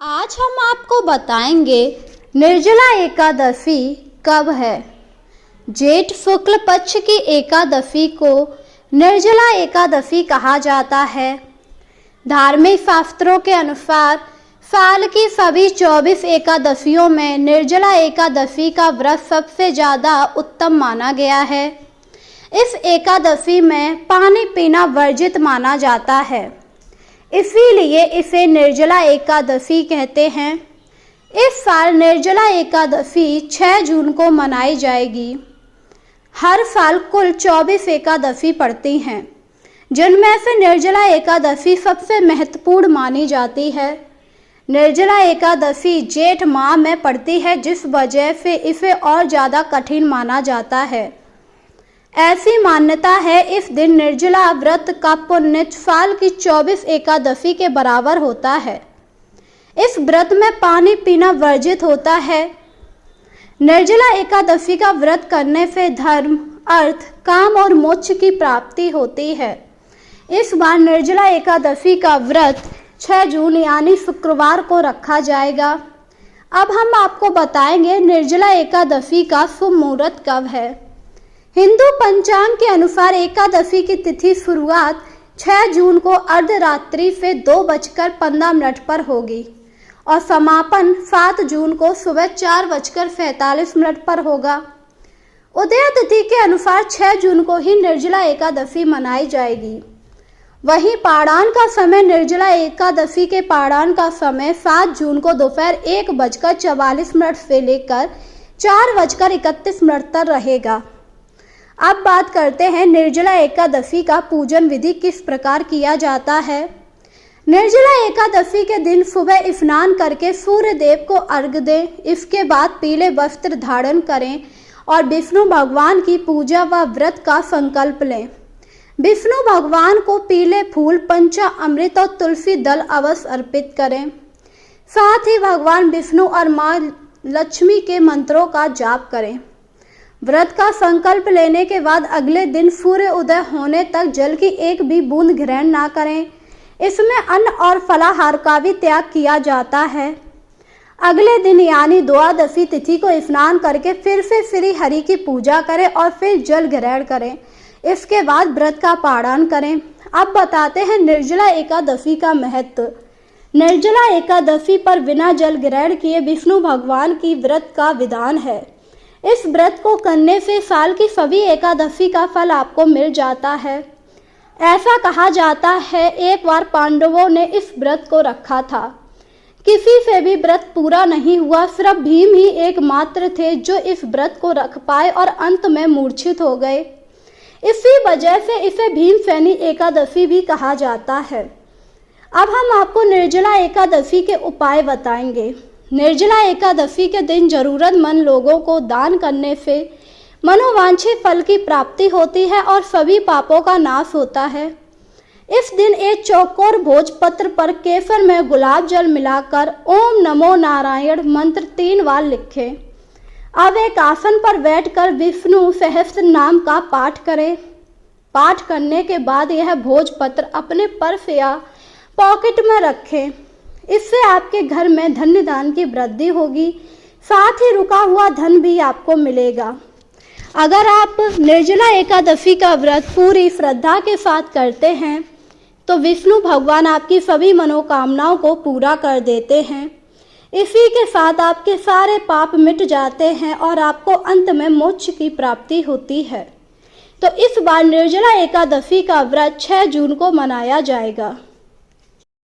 आज हम आपको बताएंगे निर्जला एकादशी कब है। जेठ शुक्ल पक्ष की एकादशी को निर्जला एकादशी कहा जाता है। धार्मिक शास्त्रों के अनुसार साल की सभी 24 एकादशियों में निर्जला एकादशी का व्रत सबसे ज़्यादा उत्तम माना गया है। इस एकादशी में पानी पीना वर्जित माना जाता है, इसीलिए इसे निर्जला एकादशी कहते हैं। इस साल निर्जला एकादशी 6 जून को मनाई जाएगी। हर साल कुल 24 एकादशी पड़ती हैं, जिनमें से निर्जला एकादशी सबसे महत्वपूर्ण मानी जाती है। निर्जला एकादशी जेठ माह में पड़ती है, जिस वजह से इसे और ज़्यादा कठिन माना जाता है। ऐसी मान्यता है इस दिन निर्जला व्रत का पुण्य साल की 24 एकादशी के बराबर होता है। इस व्रत में पानी पीना वर्जित होता है। निर्जला एकादशी का व्रत करने से धर्म, अर्थ, काम और मोक्ष की प्राप्ति होती है। इस बार निर्जला एकादशी का व्रत 6 जून यानी शुक्रवार को रखा जाएगा। अब हम आपको बताएंगे निर्जला एकादशी का शुभ मुहूर्त कब है। हिंदू पंचांग के अनुसार एकादशी की तिथि शुरुआत 6 जून को अर्धरात्रि से 2:15 पर होगी और समापन 7 जून को सुबह 4:45 पर होगा। उदय तिथि के अनुसार 6 जून को ही निर्जला एकादशी मनाई जाएगी। वहीं पाढ़ान का समय निर्जला एकादशी के पाढ़ान का समय 7 जून को दोपहर 1:44 से लेकर 4:31 तक रहेगा। अब बात करते हैं निर्जला एकादशी का पूजन विधि किस प्रकार किया जाता है। निर्जला एकादशी के दिन सुबह स्नान करके सूर्य देव को अर्घ्य दें। इसके बाद पीले वस्त्र धारण करें और विष्णु भगवान की पूजा व व्रत का संकल्प लें। विष्णु भगवान को पीले फूल, पंचामृत और तुलसी दल अवश्य अर्पित करें। साथ ही भगवान विष्णु और माँ लक्ष्मी के मंत्रों का जाप करें। व्रत का संकल्प लेने के बाद अगले दिन सूर्य उदय होने तक जल की एक भी बूंद ग्रहण ना करें। इसमें अन्न और फलाहार का भी त्याग किया जाता है। अगले दिन यानी द्वादशी तिथि को स्नान करके फिर से श्री हरि की पूजा करें और फिर जल ग्रहण करें। इसके बाद व्रत का पारण करें। अब बताते हैं निर्जला एकादशी का महत्व। निर्जला एकादशी पर बिना जल ग्रहण किए विष्णु भगवान की व्रत का विधान है। इस व्रत को करने से साल की सभी एकादशी का फल आपको मिल जाता है। ऐसा कहा जाता है एक बार पांडवों ने इस व्रत को रखा था। किसी से भी व्रत पूरा नहीं हुआ, सिर्फ भीम ही एकमात्र थे जो इस व्रत को रख पाए और अंत में मूर्छित हो गए। इसी वजह से इसे भीमसेनी एकादशी भी कहा जाता है। अब हम आपको निर्जला एकादशी के उपाय बताएंगे। निर्जला एकादशी के दिन जरूरतमंद लोगों को दान करने से मनोवांछित फल की प्राप्ति होती है और सभी पापों का नाश होता है। इस दिन एक चौकोर भोजपत्र पर केसर में गुलाब जल मिलाकर ओम नमो नारायण मंत्र 3 बार लिखें। अब एक आसन पर बैठकर विष्णु सहस्त्र नाम का पाठ करें। पाठ करने के बाद यह भोजपत्र अपने पर्स या पॉकेट में रखें। इससे आपके घर में धन्य दान की वृद्धि होगी, साथ ही रुका हुआ धन भी आपको मिलेगा। अगर आप निर्जला एकादशी का व्रत पूरी श्रद्धा के साथ करते हैं तो विष्णु भगवान आपकी सभी मनोकामनाओं को पूरा कर देते हैं। इसी के साथ आपके सारे पाप मिट जाते हैं और आपको अंत में मोक्ष की प्राप्ति होती है। तो इस बार निर्जला एकादशी का व्रत 6 जून को मनाया जाएगा।